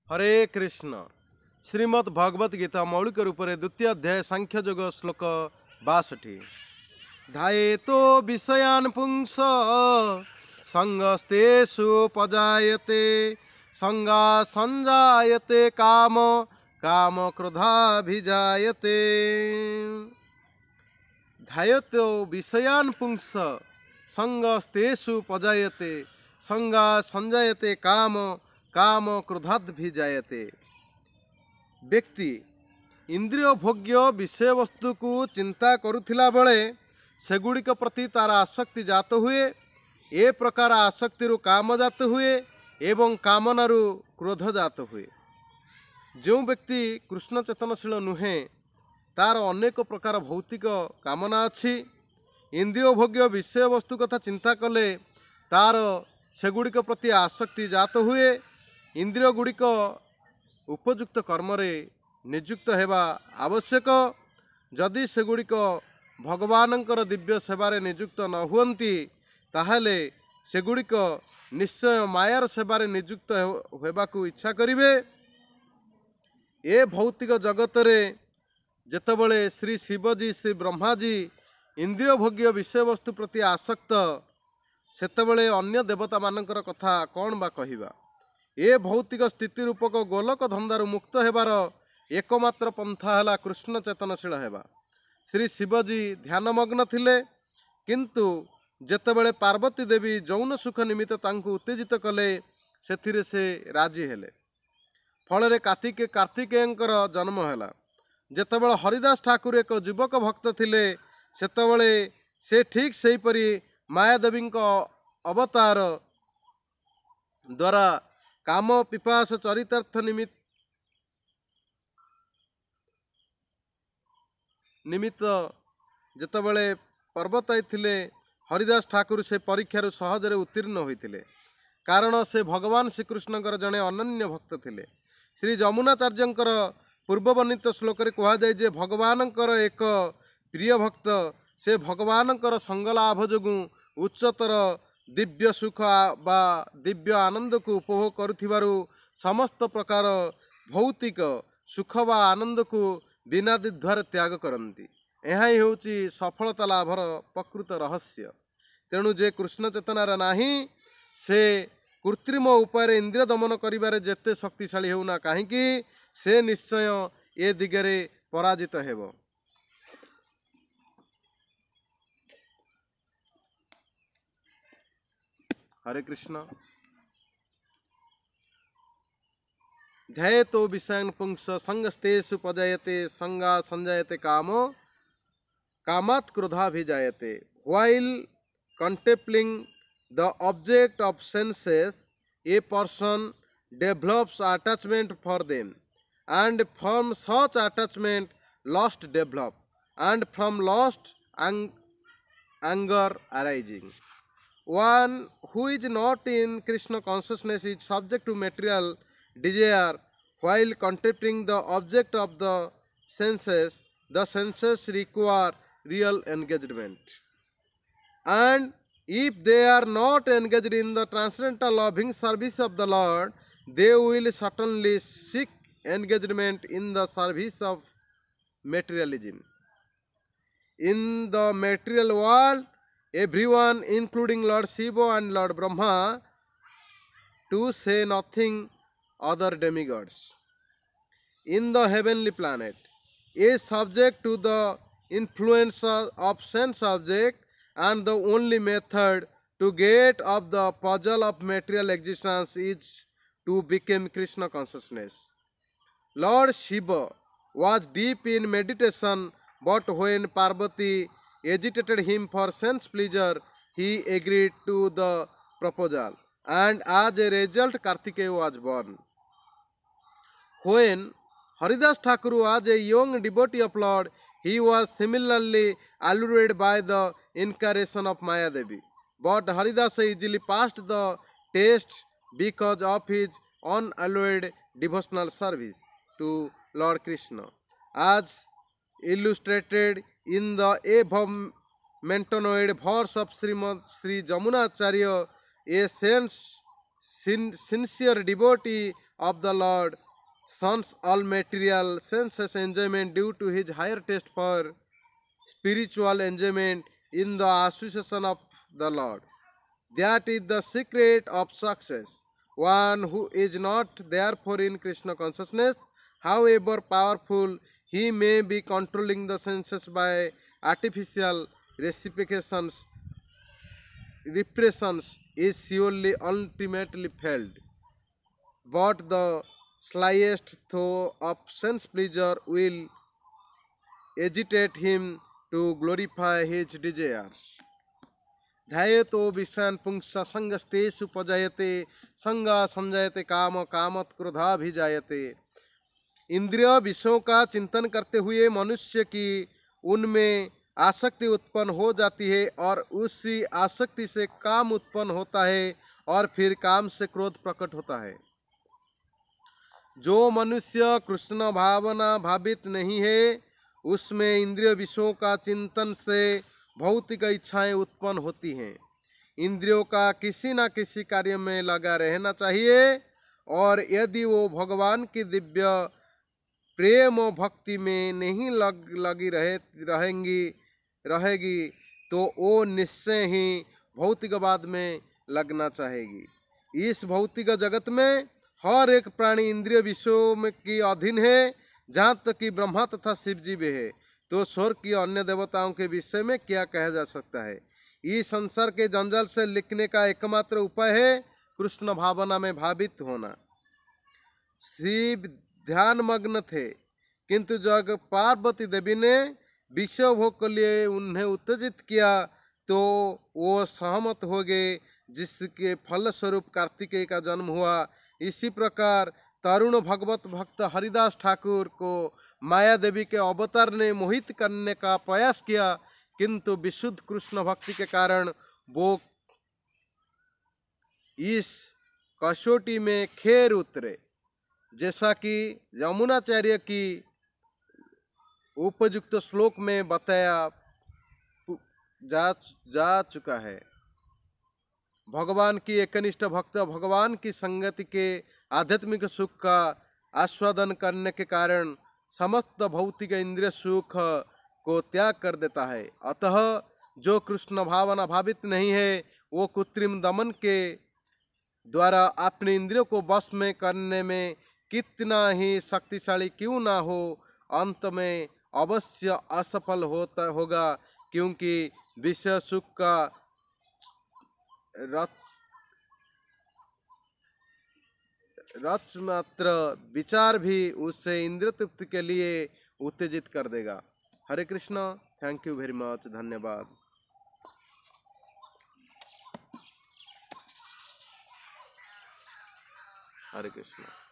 हरे कृष्ण। श्रीमद् भगवत गीता मौलिक रूप से द्वितीय अध्याय सांख्य योग श्लोक 62। ध्यायेतो विषयान् पुंस संगस्तेषु पजायते संगा संजायते काम काम क्रोधाभिजायते। ध्यायेतो विषयान् पुंस संगस्तेषु पजायते संगा संजायते काम काम क्रोधात् भी जायते। व्यक्ति इंद्रिय भोग्य विषय वस्तु को चिंता करुथिला बेले सेगुड़िक प्रति तार आसक्ति जात हुए। ए प्रकार आसक्ति काम जात हुए एवं कामनारू क्रोध जात हुए। जो व्यक्ति कृष्ण चेतनशील नुहे तार अनेक प्रकार भौतिक कामना अच्छी। इंद्रिय भोग्य विषय वस्तु कथा चिंता कले तार सेगुड़िक प्रति आसक्ति जात हुए। इंद्रिय गुड़िक उपयुक्त कर्म नियुक्त हेबा आवश्यक। जदि सेगुड़िक भगवानंकर दिव्य सेवारे नियुक्त न हुअन्ति ताहले सेगुड़िक निश्चय मायार सेवारे नियुक्त हेबाकू इच्छा करिवे। ए भौतिक जगत रे जेतबळे श्री शिवजी श्री ब्रह्माजी इंद्रिय भोग्य विषय वस्तु प्रति आसक्त सेतबळे अन्य देवता मानकर कथा कौन बा कहिबा। ए भौतिक स्थिति रूपक गोलक धंदारू मुक्त हेबार एकमात्र पंथा है कृष्ण चेतनशील हेबा। श्री शिवजी ध्यानमग्न थिले किंतु जेतेबेले पार्वती देवी जौन सुख निमित्त तांकु उत्तेजित कले सेथिरे से राजी हेले। फल कार्तिकेयंकर जन्म हैला। जेतेबेले हरिदास ठाकुर एक युवक भक्त थिले सेतेबेले से ठीक सेहीपरि मायादेवी अवतार द्वारा काम पिपास चरितार्थ निमित्त जेतबेले पर्वत आइथिले हरिदास ठाकुर से परीक्षार सहजरे उत्तीर्ण होइथिले। कारण से भगवान श्रीकृष्णकर जड़े अनन्य भक्त थिले। श्री जमुनाचार्यंकर पूर्ववर्णित श्लोक कह जाए जे भगवानंकर एक प्रिय भक्त से भगवानंकर संगलाभ जोगु उच्चतर दिव्य सुख बा दिव्य आनंद को उपभोग करुथिबारु समस्त प्रकार भौतिक सुख बा आनंद को बिना द्वार त्याग करती। यह ही होची सफलता लाभर प्रकृत रहस्य। तेणु जे कृष्ण चेतनार नाही से कृत्रिम उपाय इंद्रिय दमन करिबारे जेते शक्तिशाली होना काहीकि से निश्चय ए दिगरे पराजित हेबो। हरे कृष्ण। ध्यायेतो विषयान् पुंस संगस्तेषु पजायते संगा संजायते कामो कामात् क्रोधाभिजायते। While contemplating the object of senses, a person develops attachment for them, and from such attachment lust develop, and from lust anger arising. One who is not in Krishna consciousness is subject to material desire while contemplating the object of the senses. The senses require real engagement. And if they are not engaged in the transcendental loving service of the Lord, they will certainly seek engagement in the service of materialism. In the material world, everyone, including Lord Shiva and Lord Brahma, to say nothing other demigods, in the heavenly planet, is subject to the influence of sense object, and the only method to get of the puzzle of material existence is to become Krishna consciousness. Lord Shiva was deep in meditation, but when Parvati agitated him for sense pleasure, he agreed to the proposal, and as a result Kartikeya was born. When Haridas Thakur was a young devotee of Lord, he was similarly allured by the incarnation of Maya Devi. But Haridas easily passed the test because of his unalloyed devotional service to Lord Krishna. As illustrated in the above mentioned verse of Srimad Sri Jamunacharya, a sincere devotee of the Lord, shuns all material senses enjoyment due to his higher taste for spiritual enjoyment in the association of the Lord. That is the secret of success. One who is not therefore in Krishna consciousness, however powerful he may be, controlling the senses by artificial reciprocations, repressions, is surely ultimately failed. But the slightest thought of sense pleasure will agitate him to glorify his desires. ध्यायतो विषयान् पुंसा संगस्तेषु पजायते संगा संजयते काम कामत क्रोधाभिजायते। इंद्रिय विषयों का चिंतन करते हुए मनुष्य की उनमें आसक्ति उत्पन्न हो जाती है और उसी आसक्ति से काम उत्पन्न होता है और फिर काम से क्रोध प्रकट होता है। जो मनुष्य कृष्ण भावना भावित नहीं है उसमें इंद्रिय विषयों का चिंतन से भौतिक इच्छाएं उत्पन्न होती हैं। इंद्रियों का किसी न किसी कार्य में लगा रहना चाहिए और यदि वो भगवान की दिव्य प्रेम और भक्ति में नहीं लगी रहेगी तो वो निश्चय ही भौतिकवाद में लगना चाहेगी। इस भौतिक जगत में हर एक प्राणी इंद्रिय विषयों में की अधीन है, जहाँ तक कि ब्रह्मा तथा शिव जी भी है, तो स्वर्ग की अन्य देवताओं के विषय में क्या कहा जा सकता है। इस संसार के जंजाल से लिखने का एकमात्र उपाय है कृष्ण भावना में भावित होना। शिव ध्यान मग्न थे, किंतु जब पार्वती देवी ने विषय भोग के लिए उन्हें उत्तेजित किया तो वो सहमत हो गए, जिसके फलस्वरूप कार्तिकेय का जन्म हुआ। इसी प्रकार तरुण भगवत भक्त हरिदास ठाकुर को माया देवी के अवतार ने मोहित करने का प्रयास किया, किंतु विशुद्ध कृष्ण भक्ति के कारण वो इस कसौटी में खेर उतरे, जैसा कि यमुनाचार्य की उपयुक्त श्लोक में बताया जा चुका है। भगवान की एकनिष्ठ भक्त भगवान की संगति के आध्यात्मिक सुख का आस्वादन करने के कारण समस्त भौतिक इंद्रिय सुख को त्याग कर देता है। अतः जो कृष्ण भावना भावित नहीं है वो कृत्रिम दमन के द्वारा अपने इंद्रियों को वश में करने में कितना ही शक्तिशाली क्यों ना हो, अंत में अवश्य असफल होगा, क्योंकि विषय सुख का रच मात्र विचार भी उसे इंद्रिय तृप्ति के लिए उत्तेजित कर देगा। Hare Krishna. Thank you very much. धन्यवाद। हरे कृष्णा।